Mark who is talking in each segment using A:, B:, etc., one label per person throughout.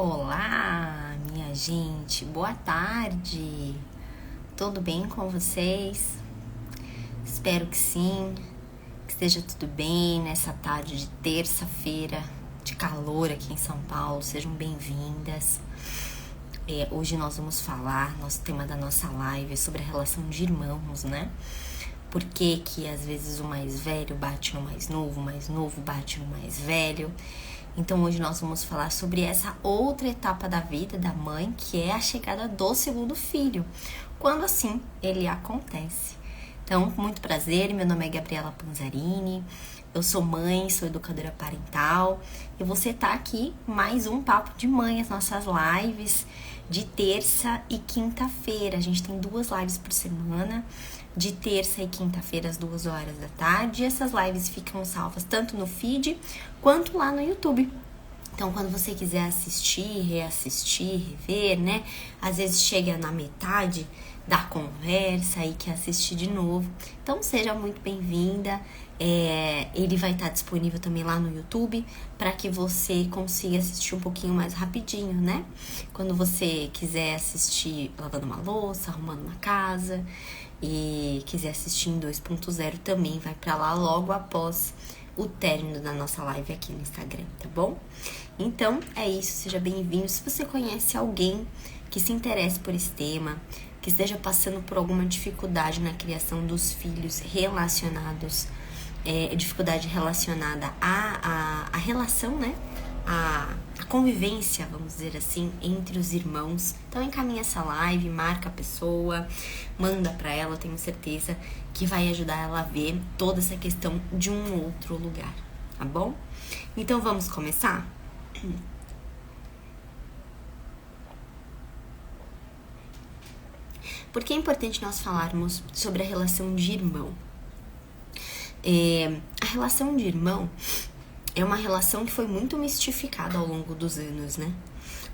A: Olá, minha gente, boa tarde. Tudo bem com vocês? Espero que sim, que esteja tudo bem nessa tarde de terça-feira de calor aqui em São Paulo. Sejam bem-vindas. Hoje nós vamos falar, nosso tema da nossa live é sobre a relação de irmãos, né? Por que às vezes o mais velho bate no mais novo, o mais novo bate no mais velho. Então hoje nós vamos falar sobre essa outra etapa da vida da mãe, que é a chegada do segundo filho, quando assim ele acontece. Então, muito prazer, meu nome é Gabriela Panzarini, eu sou mãe, sou educadora parental e você tá aqui mais um Papo de Mãe, as nossas lives de terça e quinta-feira. A gente tem 2 lives por semana, de terça e quinta-feira às 2 horas da tarde. E essas lives ficam salvas tanto no feed quanto lá no YouTube. Então, quando você quiser assistir, reassistir, rever, né? Às vezes chega na metade da conversa e quer assistir de novo. Então, seja muito bem-vinda. Ele vai estar disponível também lá no YouTube para que você consiga assistir um pouquinho mais rapidinho, né? Quando você quiser assistir lavando uma louça, arrumando uma casa e quiser assistir em 2.0 também vai para lá logo após o término da nossa live aqui no Instagram, tá bom? Então, é isso, seja bem-vindo. Se você conhece alguém que se interesse por esse tema, que esteja passando por alguma dificuldade na criação dos filhos relacionados, dificuldade relacionada à relação, né? A convivência, vamos dizer assim, entre os irmãos. Então encaminha essa live, marca a pessoa, manda pra ela, eu tenho certeza que vai ajudar ela a ver toda essa questão de um outro lugar, tá bom? Então vamos começar? Porque é importante nós falarmos sobre a relação de irmão. A relação de irmão é uma relação que foi muito mistificada ao longo dos anos, né?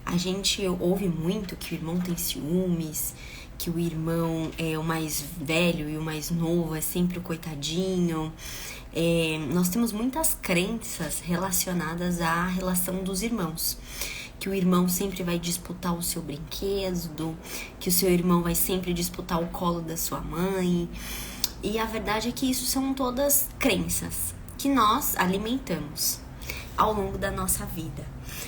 A: A gente ouve muito que o irmão tem ciúmes, que o irmão é o mais velho e o mais novo é sempre o coitadinho. Nós temos muitas crenças relacionadas à relação dos irmãos. Que o irmão sempre vai disputar o seu brinquedo, que o seu irmão vai sempre disputar o colo da sua mãe. E a verdade é que isso são todas crenças que nós alimentamos ao longo da nossa vida.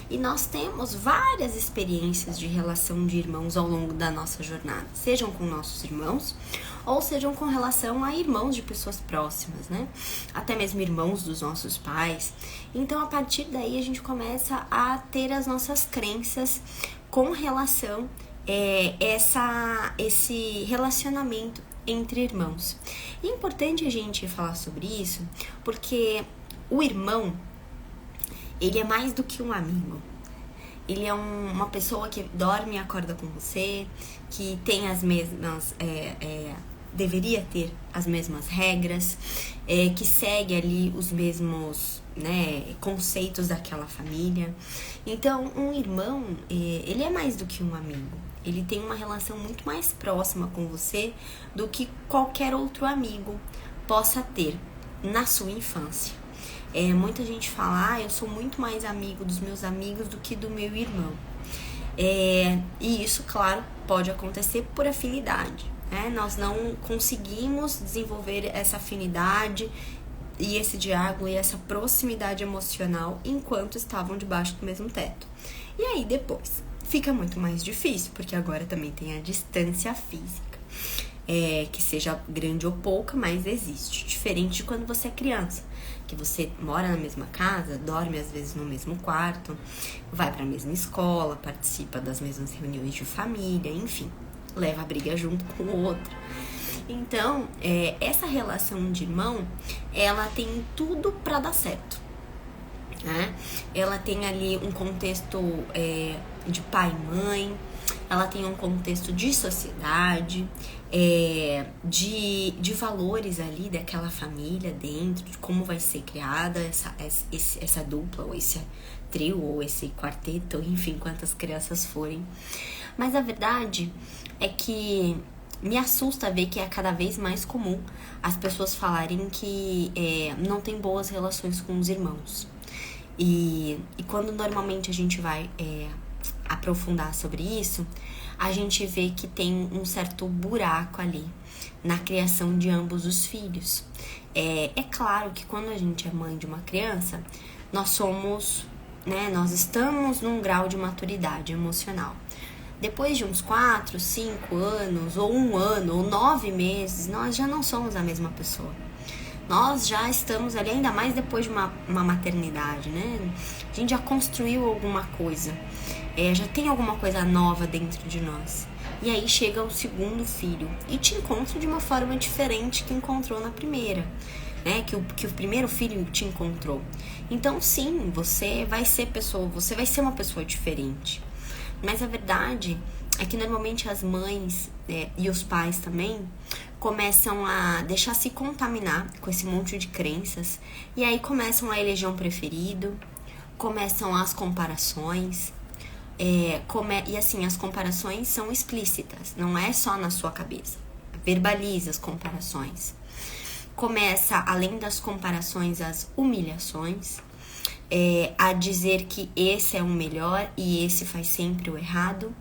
A: E nós temos várias experiências de relação de irmãos ao longo da nossa jornada, sejam com nossos irmãos ou sejam com relação a irmãos de pessoas próximas, né? Até mesmo irmãos dos nossos pais. Então, a partir daí, a gente começa a ter as nossas crenças com relação a esse relacionamento entre irmãos. É importante a gente falar sobre isso, porque o irmão, ele é mais do que um amigo. Ele é uma pessoa que dorme e acorda com você, que tem as mesmas, deveria ter as mesmas regras, que segue ali os mesmos, né, conceitos daquela família. Então, um irmão, ele é mais do que um amigo. Ele tem uma relação muito mais próxima com você do que qualquer outro amigo possa ter na sua infância. Muita gente fala, eu sou muito mais amigo dos meus amigos do que do meu irmão. E isso, claro, pode acontecer por afinidade, né? Nós não conseguimos desenvolver essa afinidade e esse diálogo e essa proximidade emocional enquanto estavam debaixo do mesmo teto. E aí depois fica muito mais difícil, porque agora também tem a distância física. Que seja grande ou pouca, mas existe. Diferente de quando você é criança, que você mora na mesma casa, dorme às vezes no mesmo quarto, vai para a mesma escola, participa das mesmas reuniões de família, enfim, leva a briga junto com o outro. Então, essa relação de irmão, ela tem tudo para dar certo, né? Ela tem ali um contexto de pai e mãe, ela tem um contexto de sociedade, de valores ali daquela família dentro, de como vai ser criada essa dupla, ou esse trio, ou esse quarteto, enfim, quantas crianças forem. Mas a verdade é que me assusta ver que é cada vez mais comum as pessoas falarem que não tem boas relações com os irmãos. E quando normalmente a gente vai aprofundar sobre isso, a gente vê que tem um certo buraco ali na criação de ambos os filhos. É claro que quando a gente é mãe de uma criança, nós somos, né, nós estamos num grau de maturidade emocional. Depois de uns 4, 5 anos, ou 1 ano, ou 9 meses, nós já não somos a mesma pessoa. Nós já estamos ali, ainda mais depois de uma maternidade, né? A gente já construiu alguma coisa, já tem alguma coisa nova dentro de nós. E aí chega o segundo filho e te encontra de uma forma diferente que encontrou na primeira, né? Que o primeiro filho te encontrou. Então, sim, você vai ser uma pessoa diferente. Mas a verdade é que normalmente as mães e os pais também começam a deixar se contaminar com esse monte de crenças e aí começam a eleger um preferido, começam as comparações, e assim, as comparações são explícitas, não é só na sua cabeça, verbaliza as comparações. Começa, além das comparações, as humilhações, a dizer que esse é o melhor e esse faz sempre o errado,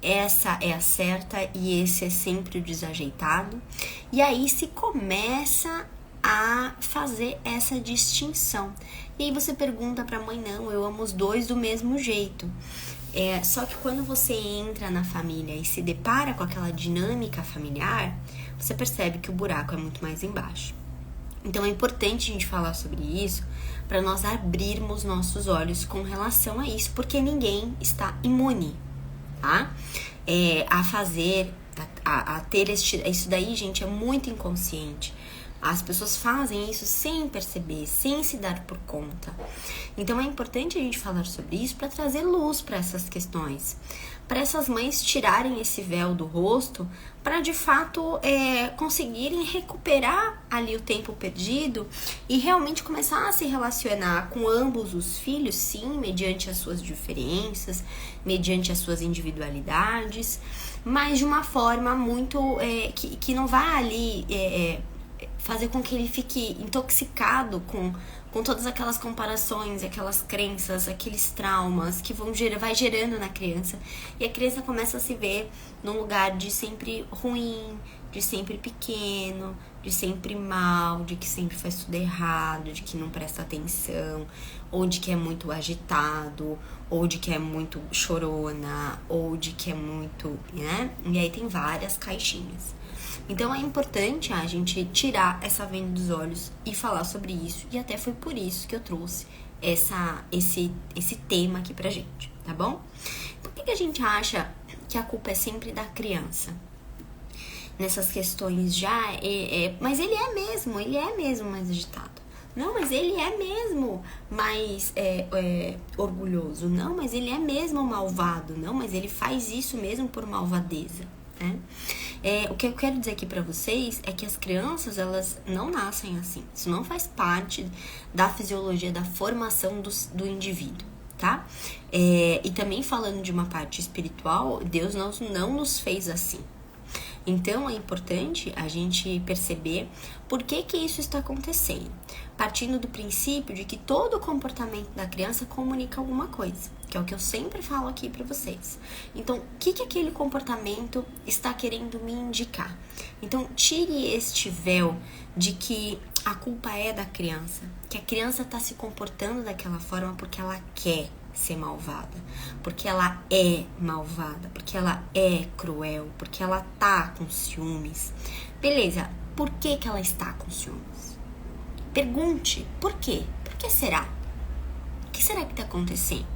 A: essa é a certa e esse é sempre o desajeitado. E aí se começa a fazer essa distinção. E aí você pergunta pra mãe, não, eu amo os dois do mesmo jeito. Só que quando você entra na família e se depara com aquela dinâmica familiar, você percebe que o buraco é muito mais embaixo. Então é importante a gente falar sobre isso para nós abrirmos nossos olhos com relação a isso, porque ninguém está imune, tá? A ter isso daí, gente, é muito inconsciente. As pessoas fazem isso sem perceber, sem se dar por conta. Então é importante a gente falar sobre isso para trazer luz para essas questões, para essas mães tirarem esse véu do rosto, para de fato conseguirem recuperar ali o tempo perdido e realmente começar a se relacionar com ambos os filhos, sim, mediante as suas diferenças, mediante as suas individualidades, mas de uma forma muito que não vai ali fazer com que ele fique intoxicado com todas aquelas comparações, aquelas crenças, aqueles traumas que vai gerando na criança. E a criança começa a se ver num lugar de sempre ruim, de sempre pequeno, de sempre mal, de que sempre faz tudo errado, de que não presta atenção, ou de que é muito agitado, ou de que é muito chorona, ou de que é muito, né? E aí tem várias caixinhas. Então é importante a gente tirar essa venda dos olhos e falar sobre isso. E até foi por isso que eu trouxe esse tema aqui pra gente, tá bom? Por que a gente acha que a culpa é sempre da criança? Nessas questões mas ele é mesmo mais agitado. Não, mas ele é mesmo mais orgulhoso. Não, mas ele é mesmo malvado. Não, mas ele faz isso mesmo por malvadeza, né? O que eu quero dizer aqui pra vocês é que as crianças, elas não nascem assim. Isso não faz parte da fisiologia, da formação do indivíduo, tá? E também falando de uma parte espiritual, Deus não nos fez assim. Então é importante a gente perceber por que isso está acontecendo, partindo do princípio de que todo comportamento da criança comunica alguma coisa, que é o que eu sempre falo aqui para vocês. Então, o que aquele comportamento está querendo me indicar? Então, tire este véu de que a culpa é da criança, que a criança está se comportando daquela forma porque ela quer ser malvada, porque ela é malvada, porque ela é cruel, porque ela tá com ciúmes. Beleza, por que ela está com ciúmes? Pergunte, por quê? Por que será? O que será que tá acontecendo?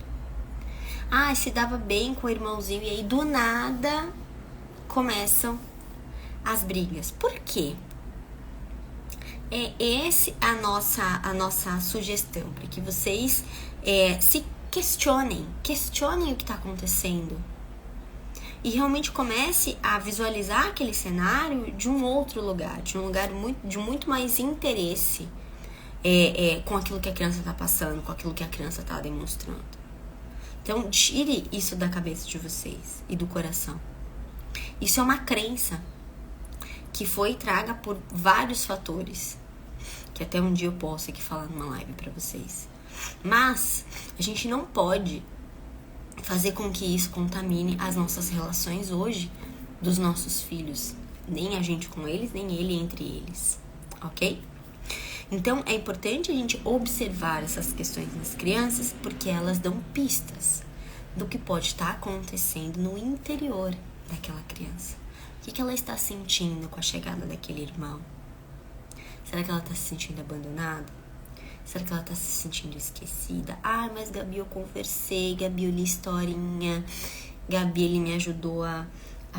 A: Se dava bem com o irmãozinho e aí do nada começam as brigas. Por quê? Essa a nossa sugestão, para que vocês se questionem o que está acontecendo e realmente comece a visualizar aquele cenário de um outro lugar, de um lugar de muito mais interesse com aquilo que a criança está passando, com aquilo que a criança está demonstrando. Então, tire isso da cabeça de vocês e do coração. Isso é uma crença que foi traga por vários fatores, que até um dia eu posso aqui falar numa live para vocês. Mas a gente não pode fazer com que isso contamine as nossas relações hoje dos nossos filhos. Nem a gente com eles, nem ele entre eles, ok? Então, é importante a gente observar essas questões nas crianças, porque elas dão pistas do que pode estar acontecendo no interior daquela criança. O que ela está sentindo com a chegada daquele irmão? Será que ela está se sentindo abandonada? Será que ela está se sentindo esquecida? Ah, mas Gabi, eu conversei, Gabi, eu li historinha, Gabi, ele me ajudou a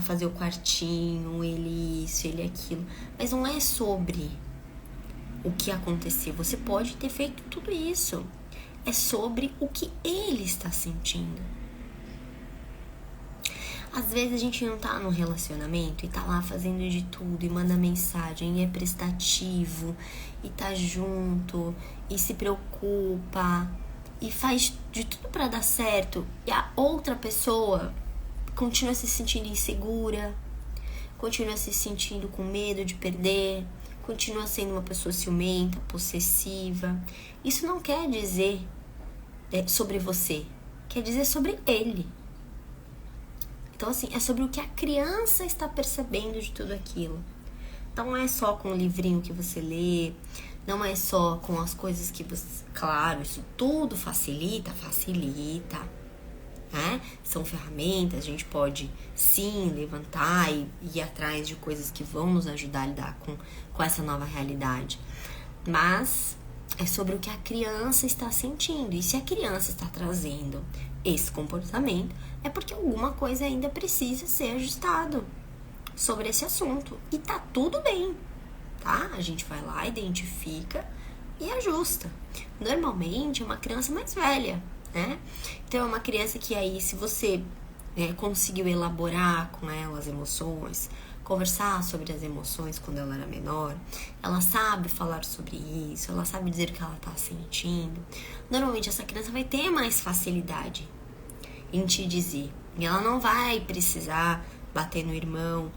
A: fazer o quartinho, ele isso, ele aquilo. Mas não é sobre o que aconteceu. Você pode ter feito tudo isso. É sobre o que ele está sentindo. Às vezes a gente não tá no relacionamento e tá lá fazendo de tudo e manda mensagem e é prestativo e tá junto e se preocupa e faz de tudo pra dar certo, e a outra pessoa continua se sentindo insegura, continua se sentindo com medo de perder, continua sendo uma pessoa ciumenta, possessiva. Isso não quer dizer sobre você, quer dizer sobre ele. Então, assim, é sobre o que a criança está percebendo de tudo aquilo. Então, não é só com o livrinho que você lê, não é só com as coisas que você... Claro, isso tudo facilita, né? São ferramentas, a gente pode, sim, levantar e ir atrás de coisas que vão nos ajudar a lidar com essa nova realidade. Mas é sobre o que a criança está sentindo. E se a criança está trazendo esse comportamento, é porque alguma coisa ainda precisa ser ajustado sobre esse assunto. E tá tudo bem, tá? A gente vai lá, identifica e ajusta. Normalmente é uma criança mais velha, né? Então é uma criança que aí, se você conseguiu elaborar com ela as emoções, conversar sobre as emoções quando ela era menor, ela sabe falar sobre isso, ela sabe dizer o que ela tá sentindo. Normalmente essa criança vai ter mais facilidade em te dizer. E ela não vai precisar bater no irmão,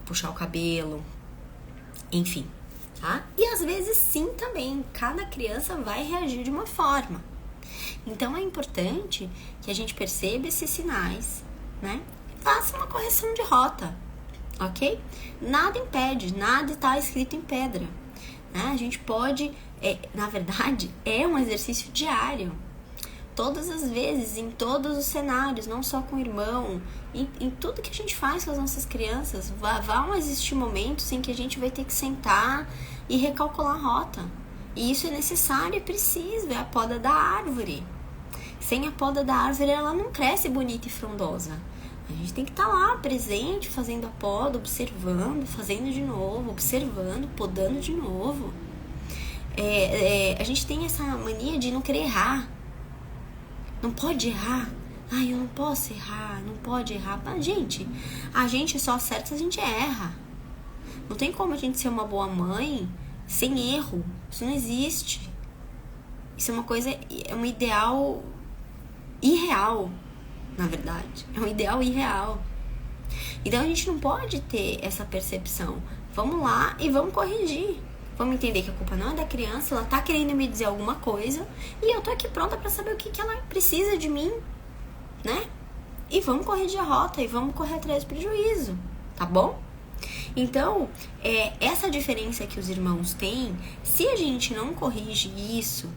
A: puxar o cabelo, enfim, tá? E às vezes sim também, cada criança vai reagir de uma forma. Então é importante que a gente perceba esses sinais, né? E faça uma correção de rota, ok? Nada impede, nada está escrito em pedra, né? A gente pode, na verdade, é um exercício diário. Todas as vezes, em todos os cenários, não só com o irmão, em tudo que a gente faz com as nossas crianças, vão existir momentos em que a gente vai ter que sentar e recalcular a rota. E isso é necessário e preciso, é a poda da árvore. Sem a poda da árvore, ela não cresce bonita e frondosa. A gente tem que estar lá, presente, fazendo a poda, observando, fazendo de novo, observando, podando de novo. A gente tem essa mania de não querer errar. Não pode errar. Ai, eu não posso errar, não pode errar. Mas, gente, a gente só acerta se a gente erra. Não tem como a gente ser uma boa mãe sem erro. Isso não existe. Isso é uma coisa, é um ideal irreal, na verdade. É um ideal irreal. Então, a gente não pode ter essa percepção. Vamos lá e vamos corrigir. Vamos entender que a culpa não é da criança, ela tá querendo me dizer alguma coisa e eu tô aqui pronta pra saber o que ela precisa de mim, né? E vamos corrigir a rota e vamos correr atrás do prejuízo, tá bom? Então, essa diferença que os irmãos têm, se a gente não corrige isso,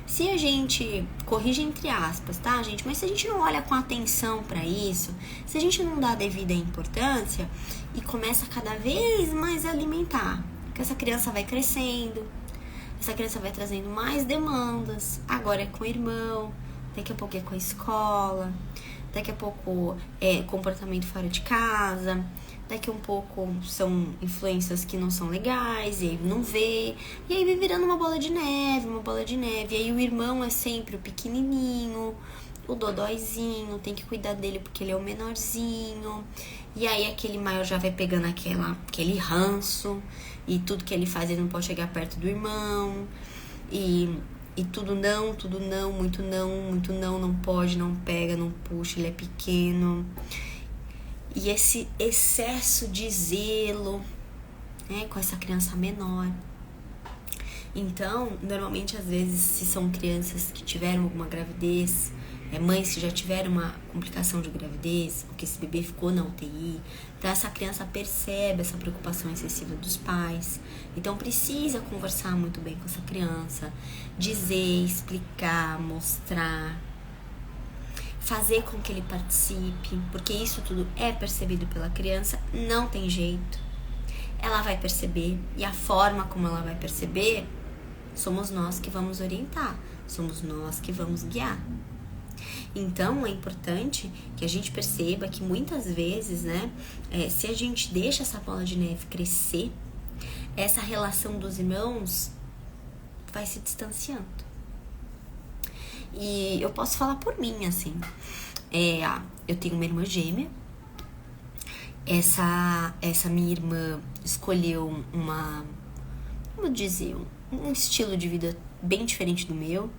A: se a gente corrige entre aspas, tá, gente? Mas se a gente não olha com atenção pra isso, se a gente não dá a devida importância e começa cada vez mais a alimentar, essa criança vai crescendo, essa criança vai trazendo mais demandas, agora é com o irmão, daqui a pouco é com a escola, daqui a pouco é comportamento fora de casa, daqui a um pouco são influências que não são legais, e aí não vê, e aí vai virando uma bola de neve, e aí o irmão é sempre o pequenininho, o dodóizinho, tem que cuidar dele porque ele é o menorzinho, e aí aquele maior já vai pegando aquele ranço, e tudo que ele faz ele não pode chegar perto do irmão, e tudo não, muito não, não pode, não pega, não puxa, ele é pequeno. E esse excesso de zelo, né, com essa criança menor. Então, normalmente, às vezes, se são crianças que tiveram alguma gravidez, mães que já tiveram uma complicação de gravidez, ou que esse bebê ficou na UTI. Então essa criança percebe essa preocupação excessiva dos pais. Então precisa conversar muito bem com essa criança, dizer, explicar, mostrar, fazer com que ele participe, porque isso tudo é percebido pela criança, não tem jeito. Ela vai perceber, e a forma como ela vai perceber, somos nós que vamos orientar, somos nós que vamos guiar. Então, é importante que a gente perceba que muitas vezes, né, se a gente deixa essa bola de neve crescer, essa relação dos irmãos vai se distanciando. E eu posso falar por mim, assim, eu tenho uma irmã gêmea. Essa minha irmã escolheu um estilo de vida bem diferente do meu.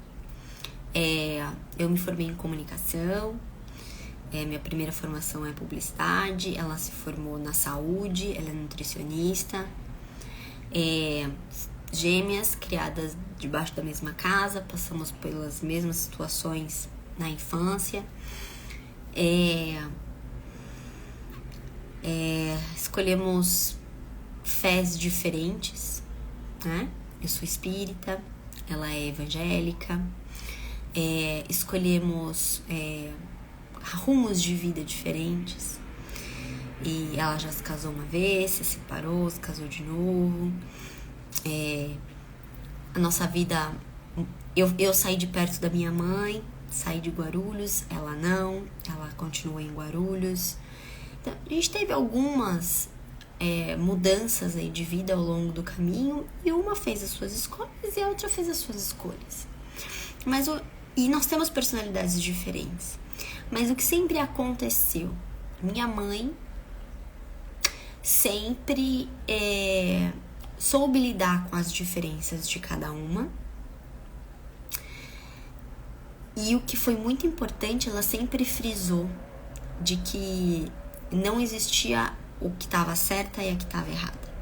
A: Eu me formei em comunicação, minha primeira formação é publicidade, ela se formou na saúde, ela é nutricionista, gêmeas, criadas debaixo da mesma casa, passamos pelas mesmas situações na infância, escolhemos fés diferentes, né? Eu sou espírita, ela é evangélica, escolhemos rumos de vida diferentes, e ela já se casou uma vez, se separou, se casou de novo. A nossa vida, eu saí de perto da minha mãe, saí de Guarulhos, ela não, ela continuou em Guarulhos. Então, a gente teve algumas mudanças aí de vida ao longo do caminho, e uma fez as suas escolhas e a outra fez as suas escolhas. E nós temos personalidades diferentes. Mas o que sempre aconteceu? Minha mãe sempre soube lidar com as diferenças de cada uma. E o que foi muito importante, ela sempre frisou de que não existia o que estava certa e a que estava errada.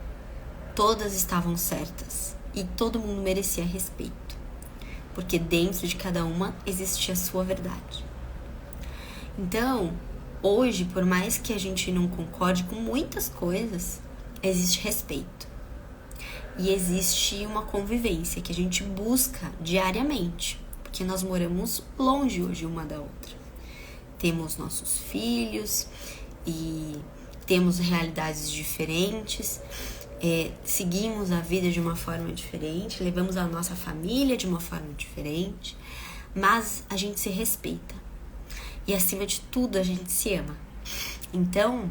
A: Todas estavam certas e todo mundo merecia respeito, porque dentro de cada uma existia a sua verdade. Então, hoje, por mais que a gente não concorde com muitas coisas, existe respeito. E existe uma convivência que a gente busca diariamente, porque nós moramos longe hoje uma da outra. Temos nossos filhos e temos realidades diferentes, seguimos a vida de uma forma diferente, levamos a nossa família de uma forma diferente, mas a gente se respeita. E acima de tudo, a gente se ama. Então,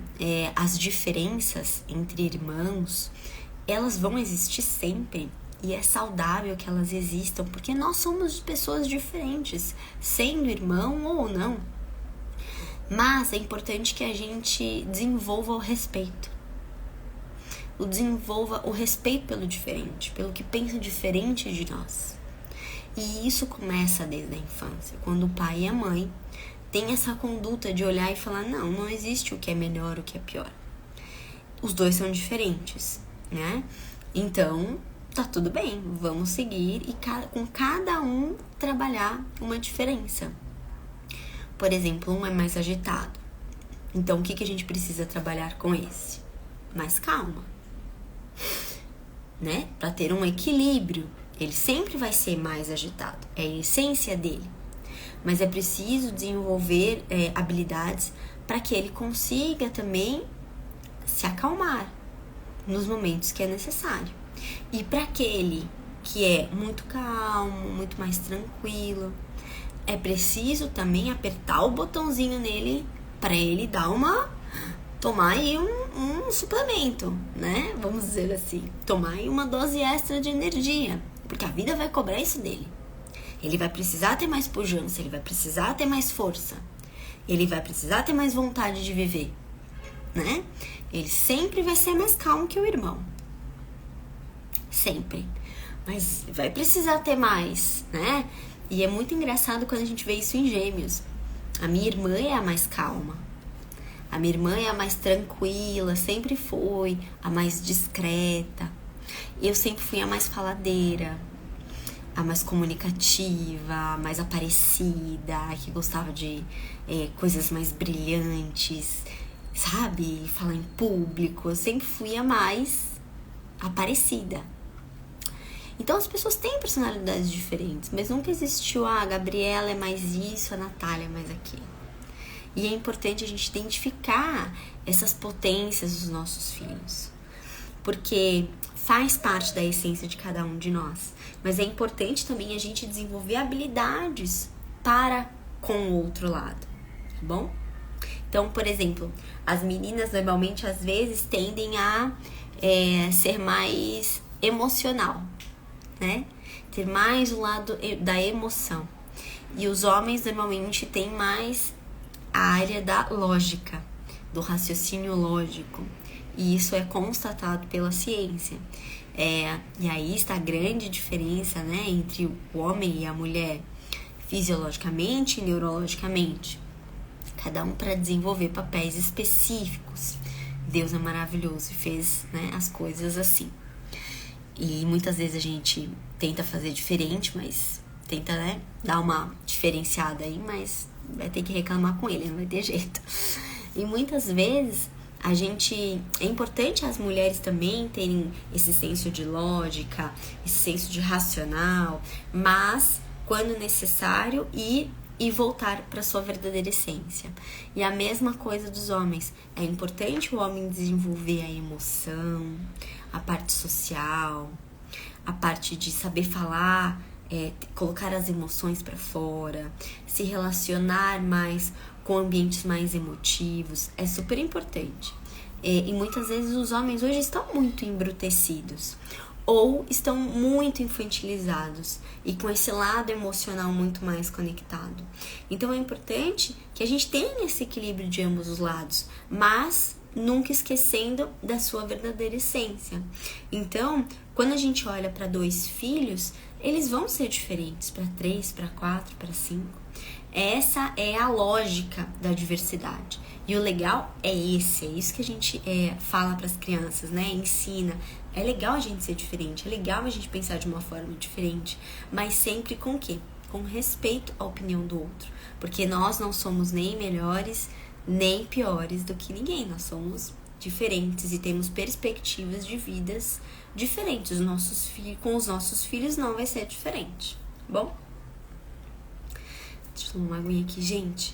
A: as diferenças entre irmãos, elas vão existir sempre. E é saudável que elas existam, porque nós somos pessoas diferentes, sendo irmão ou não. Mas é importante que a gente desenvolva o respeito. Desenvolva o respeito pelo diferente, pelo que pensa diferente de nós. E isso começa desde a infância, quando o pai e a mãe têm essa conduta de olhar e falar, não existe o que é melhor, o que é pior. Os dois são diferentes, né? Então, tá tudo bem, vamos seguir e com cada um trabalhar uma diferença. Por exemplo, um é mais agitado. Então, o que a gente precisa trabalhar com esse? Mais calma, né? Para ter um equilíbrio. Ele sempre vai ser mais agitado, é a essência dele. Mas é preciso desenvolver habilidades para que ele consiga também se acalmar nos momentos que é necessário. E para aquele que é muito calmo, muito mais tranquilo, é preciso também apertar o botãozinho nele para ele tomar aí um suplemento, né? Vamos dizer assim, tomar aí uma dose extra de energia, porque a vida vai cobrar isso dele. Ele vai precisar ter mais pujança, ele vai precisar ter mais força, ele vai precisar ter mais vontade de viver, né? Ele sempre vai ser mais calmo que o irmão. Sempre. Mas vai precisar ter mais, né? E é muito engraçado quando a gente vê isso em gêmeos. A minha irmã é a mais calma. A minha irmã é a mais tranquila, sempre foi a mais discreta. Eu sempre fui a mais faladeira. a mais comunicativa, a mais aparecida, que gostava de coisas mais brilhantes, sabe? Falar em público. Eu sempre fui a mais aparecida. Então as pessoas têm personalidades diferentes, mas nunca existiu a Gabriela é mais isso, a Natália é mais aquilo. E é importante a gente identificar essas potências dos nossos filhos, porque faz parte da essência de cada um de nós. Mas é importante também a gente desenvolver habilidades para com o outro lado, tá bom? Então, por exemplo, as meninas normalmente às vezes tendem a ser mais emocional, né? Ter mais o lado da emoção. E os homens normalmente têm mais a área da lógica, do raciocínio lógico. E isso é constatado pela ciência. E aí está a grande diferença, né, entre o homem e a mulher, fisiologicamente e neurologicamente. Cada um para desenvolver papéis específicos. Deus é maravilhoso e fez, né, as coisas assim. E muitas vezes a gente tenta fazer diferente, mas tenta, né, dar uma diferenciada aí, mas vai ter que reclamar com ele, não vai ter jeito. E muitas vezes é importante as mulheres também terem esse senso de lógica, esse senso de racional, mas quando necessário e voltar para sua verdadeira essência. E a mesma coisa dos homens. É importante o homem desenvolver a emoção, a parte social, a parte de saber falar, colocar as emoções para fora, se relacionar mais com ambientes mais emotivos. É super importante. E muitas vezes os homens hoje estão muito embrutecidos ou estão muito infantilizados e com esse lado emocional muito mais conectado. Então é importante que a gente tenha esse equilíbrio de ambos os lados, mas nunca esquecendo da sua verdadeira essência. Então, quando a gente olha para 2 filhos, eles vão ser diferentes para 3, para 4, para 5. Essa é a lógica da diversidade. E o legal é isso que a gente fala para as crianças, né? Ensina. É legal a gente ser diferente, é legal a gente pensar de uma forma diferente, mas sempre com o quê? Com respeito à opinião do outro. Porque nós não somos nem melhores, nem piores do que ninguém. Nós somos diferentes e temos perspectivas de vidas diferentes. Com os nossos filhos não vai ser diferente, tá bom? Deixa eu tomar uma aguinha aqui, gente.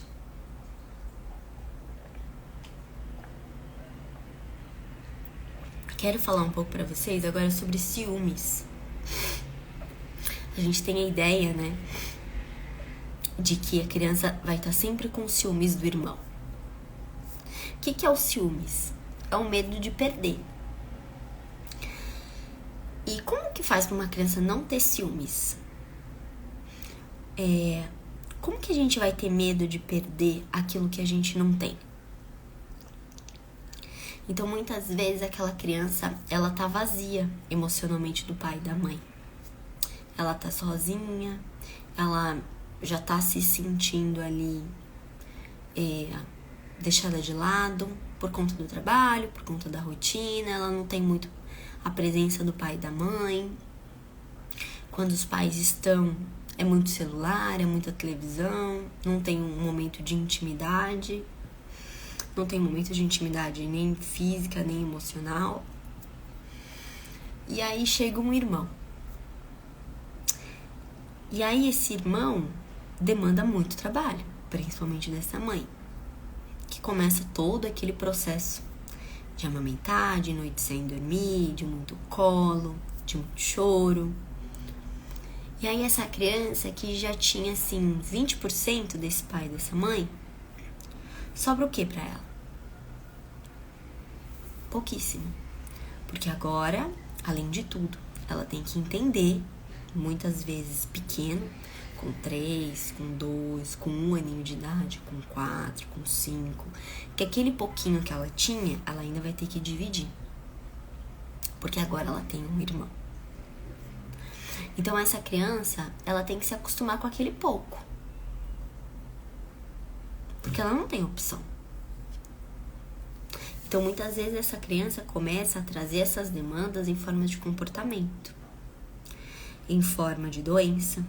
A: Quero falar um pouco pra vocês agora sobre ciúmes. A gente tem a ideia, né, de que a criança vai estar sempre com ciúmes do irmão. O que é o ciúmes? É o medo de perder. E como que faz pra uma criança não ter ciúmes? Como que a gente vai ter medo de perder aquilo que a gente não tem? Então, muitas vezes, aquela criança, ela tá vazia emocionalmente do pai e da mãe. Ela tá sozinha, ela já tá se sentindo ali deixada de lado por conta do trabalho, por conta da rotina. Ela não tem muito a presença do pai e da mãe. Quando os pais estão, é muito celular, é muita televisão, não tem um momento de intimidade. Não tem momento de intimidade nem física, nem emocional. E aí chega um irmão. E aí esse irmão demanda muito trabalho, principalmente dessa mãe, que começa todo aquele processo de amamentar, de noite sem dormir, de muito colo, de muito choro. E aí essa criança que já tinha, assim, 20% desse pai e dessa mãe, sobra o que pra ela? Pouquíssimo. Porque agora, além de tudo, ela tem que entender, muitas vezes pequeno, com 3, com 2, com 1 aninho de idade, com 4, com 5, que aquele pouquinho que ela tinha, ela ainda vai ter que dividir. Porque agora ela tem um irmão. Então essa criança, ela tem que se acostumar com aquele pouco. Porque ela não tem opção. Então muitas vezes essa criança começa a trazer essas demandas em forma de comportamento. em forma de doença,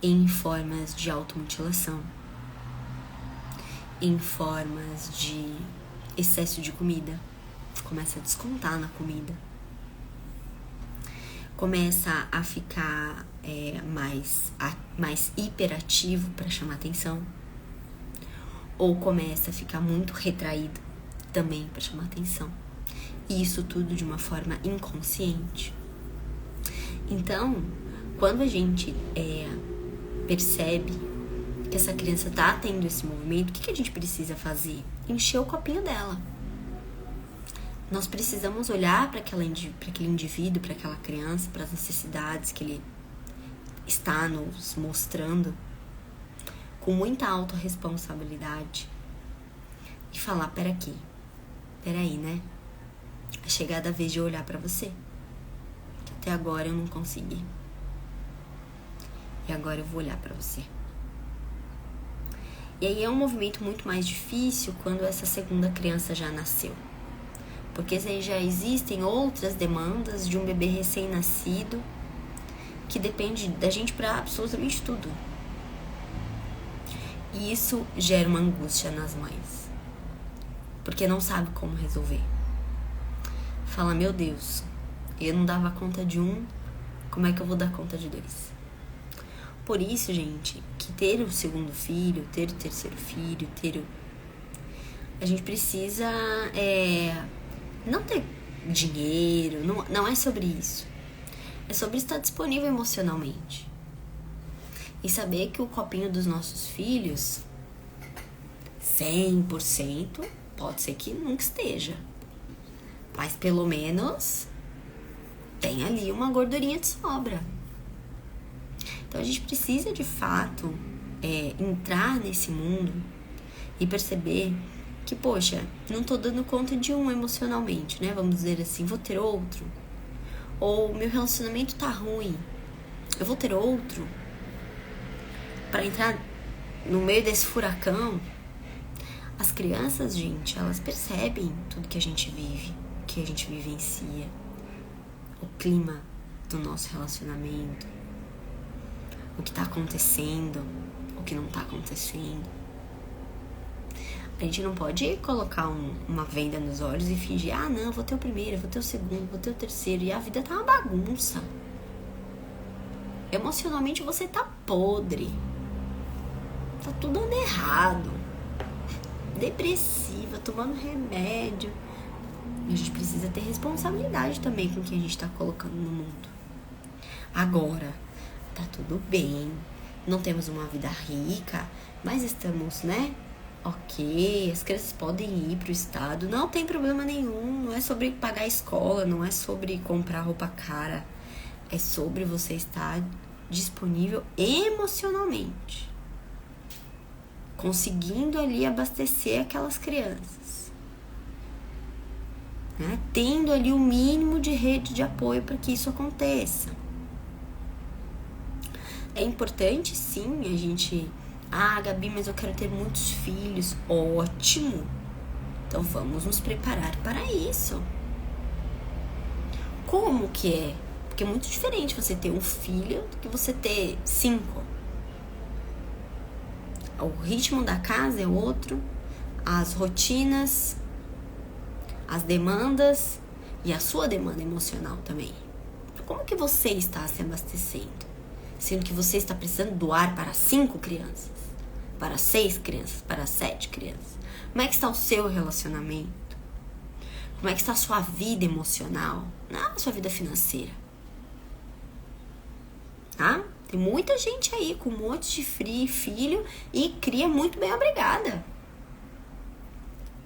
A: em formas de automutilação, em formas de excesso de comida, começa a descontar na comida, começa a ficar mais hiperativo para chamar atenção, ou começa a ficar muito retraído também para chamar atenção. E isso tudo de uma forma inconsciente. Então, quando a gente percebe que essa criança tá tendo esse movimento, o que a gente precisa fazer? Encher o copinho dela. Nós precisamos olhar para aquele indivíduo, para aquela criança, para as necessidades que ele está nos mostrando, com muita autorresponsabilidade, e falar: peraí, né? É chegada a vez de eu olhar para você, que até agora eu não consegui. E agora eu vou olhar para você. E aí é um movimento muito mais difícil quando essa segunda criança já nasceu. Porque aí já existem outras demandas de um bebê recém-nascido que depende da gente para absolutamente tudo. E isso gera uma angústia nas mães, porque não sabe como resolver. Fala: meu Deus, eu não dava conta de um, como é que eu vou dar conta de dois? Por isso, gente, que ter o segundo filho, ter o terceiro filho, a gente precisa não ter dinheiro, não é sobre isso. É sobre estar disponível emocionalmente. E saber que o copinho dos nossos filhos, 100%, pode ser que nunca esteja. Mas pelo menos tem ali uma gordurinha de sobra. Então a gente precisa de fato entrar nesse mundo e perceber que, poxa, não tô dando conta de um emocionalmente, né? Vamos dizer assim, vou ter outro. Ou meu relacionamento tá ruim, eu vou ter outro. Para entrar no meio desse furacão. As crianças, gente, elas percebem tudo que a gente vive, que a gente vivencia, o clima do nosso relacionamento, o que tá acontecendo, o que não tá acontecendo. A gente não pode colocar uma venda nos olhos e fingir: ah, não, vou ter o primeiro, vou ter o segundo, vou ter o terceiro, e a vida tá uma bagunça. Emocionalmente você tá podre. Tá tudo dando errado. Depressiva, tomando remédio. E a gente precisa ter responsabilidade também com o que a gente tá colocando no mundo. Agora, tá tudo bem. Não temos uma vida rica, mas estamos, né? Ok, as crianças podem ir pro estado. Não tem problema nenhum. Não é sobre pagar a escola, não é sobre comprar roupa cara. É sobre você estar disponível emocionalmente, conseguindo ali abastecer aquelas crianças, né? Tendo ali o mínimo de rede de apoio para que isso aconteça. É importante, sim, a gente... Ah, Gabi, mas eu quero ter muitos filhos. Ótimo! Então vamos nos preparar para isso. Como que é? Porque é muito diferente você ter um filho do que você ter 5. O ritmo da casa é outro, as rotinas, as demandas e a sua demanda emocional também. Como que você está se abastecendo? Sendo que você está precisando doar para 5 crianças, para 6 crianças, para 7 crianças. Como é que está o seu relacionamento? Como é que está a sua vida emocional? Não a sua vida financeira. Tá? Tem muita gente aí com um monte de filho e cria muito bem, obrigada.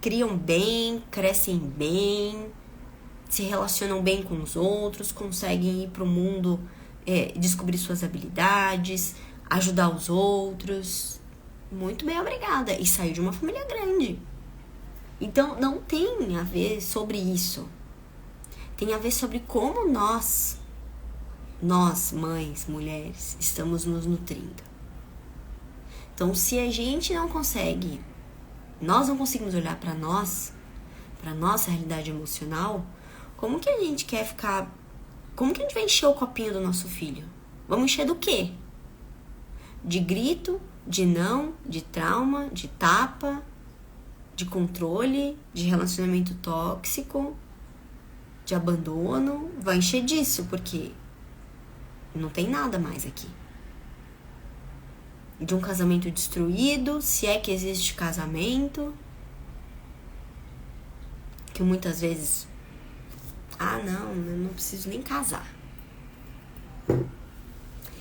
A: Criam bem, crescem bem, se relacionam bem com os outros, conseguem ir pro mundo, descobrir suas habilidades, ajudar os outros. Muito bem, obrigada. E saiu de uma família grande. Então, não tem a ver sobre isso. Tem a ver sobre como nós, mães, mulheres, estamos nos nutrindo. Então, se a gente não consegue, nós não conseguimos olhar para nós, para nossa realidade emocional, como que a gente quer ficar Como que a gente vai encher o copinho do nosso filho? Vamos encher do quê? De grito, de não, de trauma, de tapa, de controle, de relacionamento tóxico, de abandono. Vai encher disso, porque não tem nada mais aqui. De um casamento destruído, se é que existe casamento, que muitas vezes, não, eu não preciso nem casar.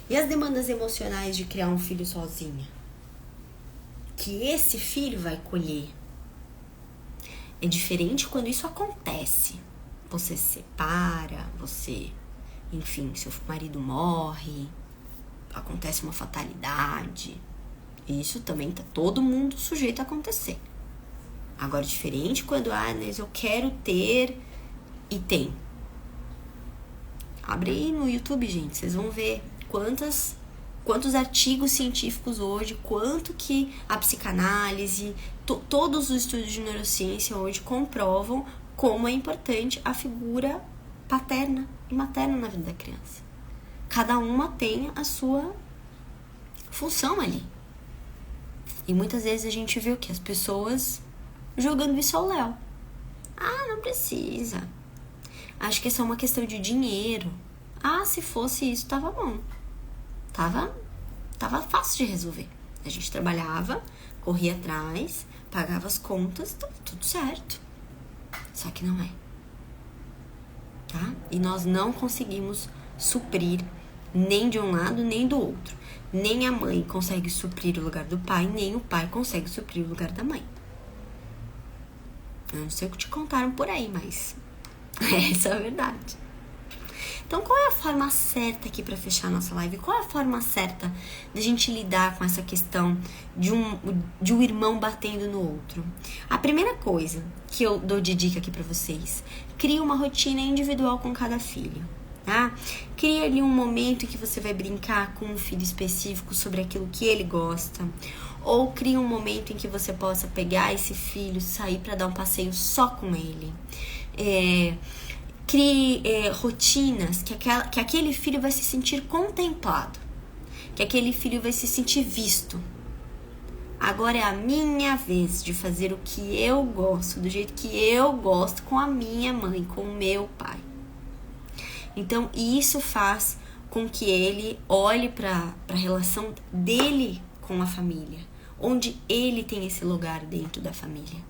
A: E as demandas emocionais de criar um filho sozinha? Que esse filho vai colher. É diferente quando isso acontece. Você se separa, enfim, seu marido morre, acontece uma fatalidade. Isso também tá todo mundo sujeito a acontecer. Agora, diferente quando, mas eu quero ter e tem. Abre aí no YouTube, gente, vocês vão ver quantos artigos científicos hoje, quanto que a psicanálise, todos os estudos de neurociência hoje comprovam como é importante a figura paterna e materna na vida da criança. Cada uma tem a sua função ali. E muitas vezes a gente vê o que? As pessoas jogando isso ao léu. Não precisa. Acho que é só uma questão de dinheiro. Se fosse isso, tava bom. Tava fácil de resolver. A gente trabalhava, corria atrás, pagava as contas, tava tudo certo. Só que não é. Tá? E nós não conseguimos suprir nem de um lado, nem do outro. Nem a mãe consegue suprir o lugar do pai, nem o pai consegue suprir o lugar da mãe. Eu não sei o que te contaram por aí, mas essa é a verdade. Então, qual é a forma certa aqui para fechar a nossa live? Qual é a forma certa de a gente lidar com essa questão de um irmão batendo no outro? A primeira coisa que eu dou de dica aqui para vocês: crie uma rotina individual com cada filho. Tá? Crie ali um momento em que você vai brincar com um filho específico sobre aquilo que ele gosta. Ou crie um momento em que você possa pegar esse filho, sair para dar um passeio só com ele. Crie rotinas que aquele filho vai se sentir contemplado, que aquele filho vai se sentir visto. Agora é a minha vez de fazer o que eu gosto, do jeito que eu gosto, com a minha mãe, com o meu pai. Então, isso faz com que ele olhe para a relação dele com a família, onde ele tem esse lugar dentro da família.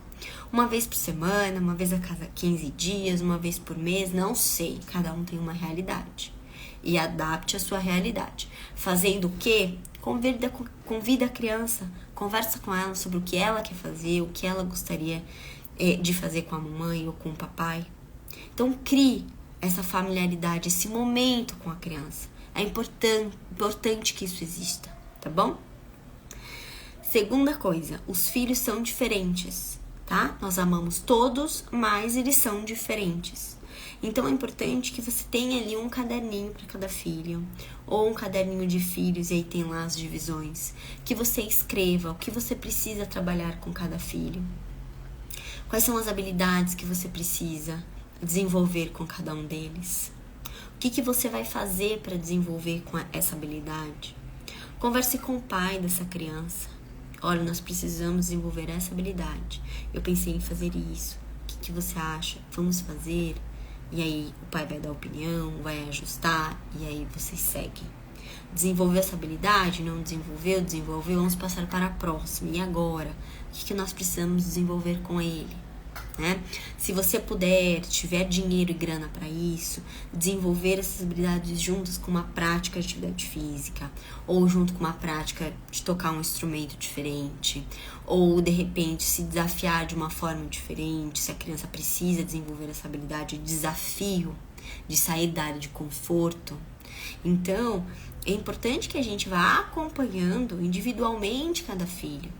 A: Uma vez por semana, uma vez a cada 15 dias, uma vez por mês, não sei. Cada um tem uma realidade. E adapte a sua realidade. Fazendo o quê? Convida a criança, conversa com ela sobre o que ela quer fazer, o que ela gostaria de fazer com a mamãe ou com o papai. Então, crie essa familiaridade, esse momento com a criança. É importante que isso exista, tá bom? Segunda coisa, os filhos são diferentes, tá? Nós amamos todos, mas eles são diferentes. Então é importante que você tenha ali um caderninho para cada filho, ou um caderninho de filhos, e aí tem lá as divisões. Que você escreva o que você precisa trabalhar com cada filho. Quais são as habilidades que você precisa desenvolver com cada um deles? O que você vai fazer para desenvolver com essa habilidade? Converse com o pai dessa criança. Olha, nós precisamos desenvolver essa habilidade. Eu pensei em fazer isso. O que você acha? Vamos fazer? E aí o pai vai dar opinião, vai ajustar, e aí vocês seguem. Desenvolveu essa habilidade? Não desenvolveu? Desenvolveu? Vamos passar para a próxima. E agora? O que nós precisamos desenvolver com ele? Né? Se você puder, tiver dinheiro e grana para isso, desenvolver essas habilidades juntas com uma prática de atividade física, ou junto com uma prática de tocar um instrumento diferente, ou de repente se desafiar de uma forma diferente, se a criança precisa desenvolver essa habilidade de desafio, de sair da área de conforto. Então, é importante que a gente vá acompanhando individualmente cada filho,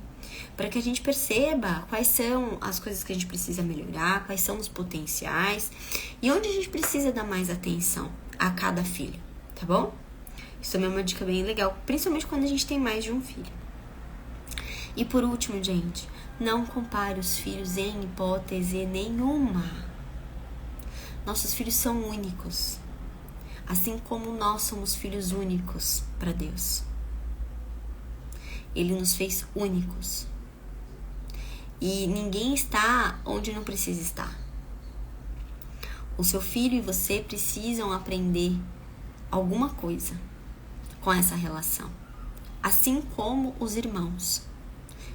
A: para que a gente perceba quais são as coisas que a gente precisa melhorar, quais são os potenciais e onde a gente precisa dar mais atenção a cada filho, tá bom? Isso também é uma dica bem legal, principalmente quando a gente tem mais de um filho. E por último, gente, não compare os filhos em hipótese nenhuma. Nossos filhos são únicos. Assim como nós somos filhos únicos para Deus. Ele nos fez únicos. E ninguém está onde não precisa estar. O seu filho e você precisam aprender alguma coisa com essa relação. Assim como os irmãos.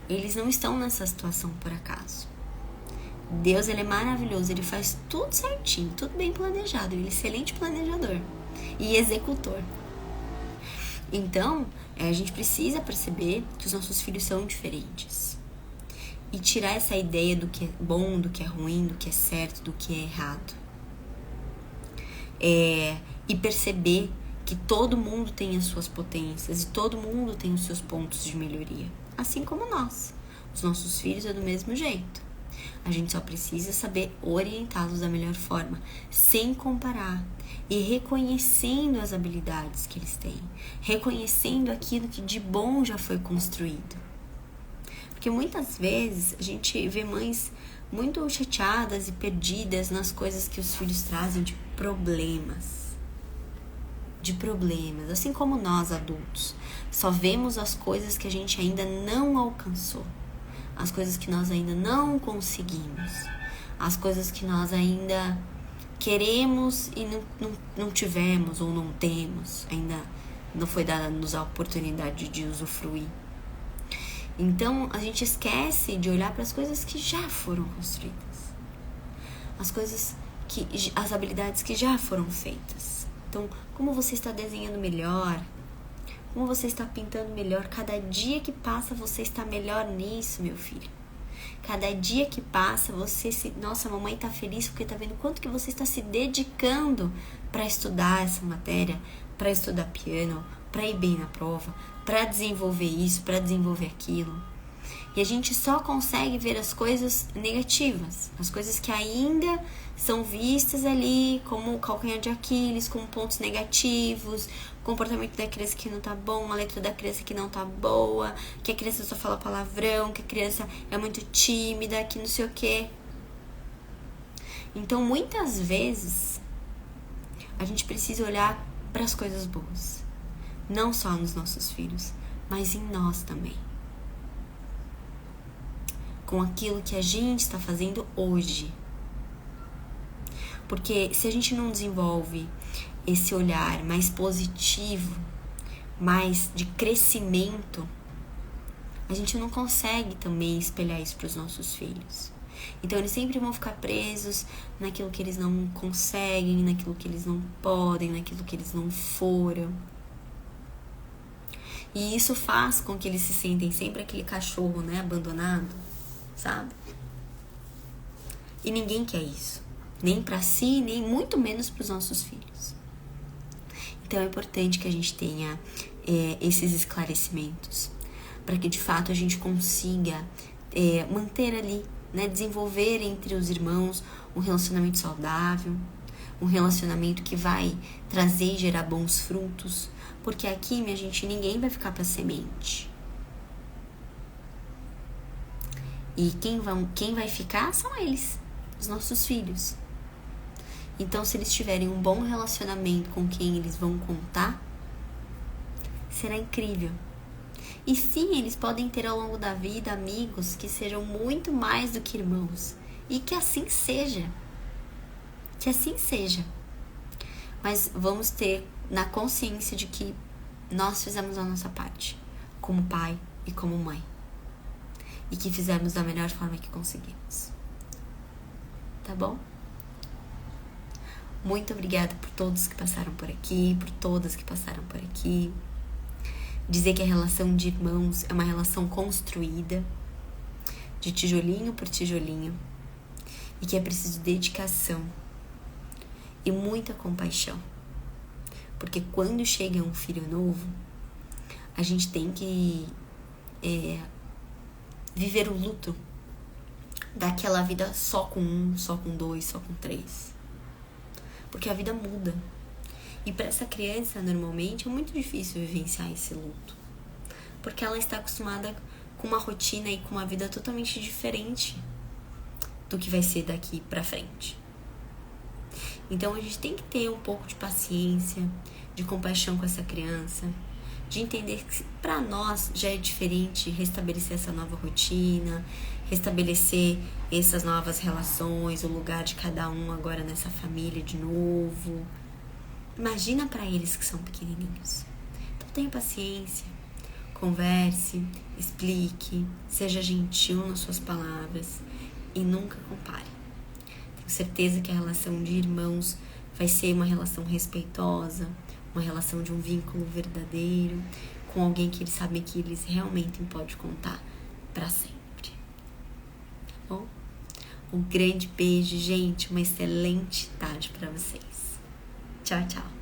A: Eles não estão nessa situação por acaso. Deus, ele é maravilhoso, ele faz tudo certinho, tudo bem planejado, ele é excelente planejador e executor. Então, a gente precisa perceber que os nossos filhos são diferentes. E tirar essa ideia do que é bom, do que é ruim, do que é certo, do que é errado. E perceber que todo mundo tem as suas potências e todo mundo tem os seus pontos de melhoria. Assim como nós. Os nossos filhos é do mesmo jeito. A gente só precisa saber orientá-los da melhor forma, sem comparar e reconhecendo as habilidades que eles têm, reconhecendo aquilo que de bom já foi construído. Porque muitas vezes a gente vê mães muito chateadas e perdidas nas coisas que os filhos trazem de problemas, assim como nós adultos. Só vemos as coisas que a gente ainda não alcançou. As coisas que nós ainda não conseguimos, as coisas que nós ainda queremos e não tivemos ou não temos, ainda não foi dada-nos a oportunidade de usufruir. Então a gente esquece de olhar para as coisas que já foram construídas, as habilidades que já foram feitas. Então, como você está desenhando melhor, como você está pintando melhor, cada dia que passa você está melhor nisso, meu filho. Cada dia que passa nossa, a mamãe está feliz porque está vendo quanto que você está se dedicando para estudar essa matéria, para estudar piano, para ir bem na prova, para desenvolver isso, para desenvolver aquilo. E a gente só consegue ver as coisas negativas, as coisas que ainda são vistas ali como calcanhar de Aquiles, como pontos negativos, o comportamento da criança que não tá bom, a letra da criança que não tá boa, que a criança só fala palavrão, que a criança é muito tímida, que não sei o quê. Então, muitas vezes, a gente precisa olhar para as coisas boas. Não só nos nossos filhos, mas em nós também. Com aquilo que a gente está fazendo hoje. Porque se a gente não desenvolve esse olhar mais positivo, mais de crescimento, a gente não consegue também espelhar isso para os nossos filhos. Então eles sempre vão ficar presos naquilo que eles não conseguem, naquilo que eles não podem, naquilo que eles não foram. E isso faz com que eles se sentem sempre aquele cachorro, né, abandonado, sabe? E ninguém quer isso. Nem para si, nem muito menos para os nossos filhos. Então é importante que a gente tenha esses esclarecimentos, para que de fato a gente consiga manter ali, né, desenvolver entre os irmãos um relacionamento saudável, um relacionamento que vai trazer e gerar bons frutos, porque aqui, minha gente, ninguém vai ficar para semente. E quem vai ficar são eles, os nossos filhos. Então, se eles tiverem um bom relacionamento com quem eles vão contar, será incrível. E sim, eles podem ter ao longo da vida amigos que sejam muito mais do que irmãos. E que assim seja. Que assim seja. Mas vamos ter na consciência de que nós fizemos a nossa parte, como pai e como mãe. E que fizemos da melhor forma que conseguimos. Tá bom? Muito obrigada por todos que passaram por aqui, por todas que passaram por aqui. Dizer que a relação de irmãos é uma relação construída, de tijolinho por tijolinho, e que é preciso dedicação e muita compaixão. Porque quando chega um filho novo, a gente tem que viver o luto daquela vida só com um, só com dois, só com três. Porque a vida muda. E para essa criança, normalmente, é muito difícil vivenciar esse luto. Porque ela está acostumada com uma rotina e com uma vida totalmente diferente do que vai ser daqui para frente. Então a gente tem que ter um pouco de paciência, de compaixão com essa criança, de entender que para nós já é diferente restabelecer essa nova rotina, restabelecer essas novas relações, o lugar de cada um agora nessa família de novo. Imagina para eles que são pequenininhos. Então tenha paciência, converse, explique, seja gentil nas suas palavras e nunca compare. Tenho certeza que a relação de irmãos vai ser uma relação respeitosa, uma relação de um vínculo verdadeiro, com alguém que eles sabem que eles realmente podem contar para sempre. Tá bom? Um grande beijo, gente. Uma excelente tarde para vocês. Tchau, tchau.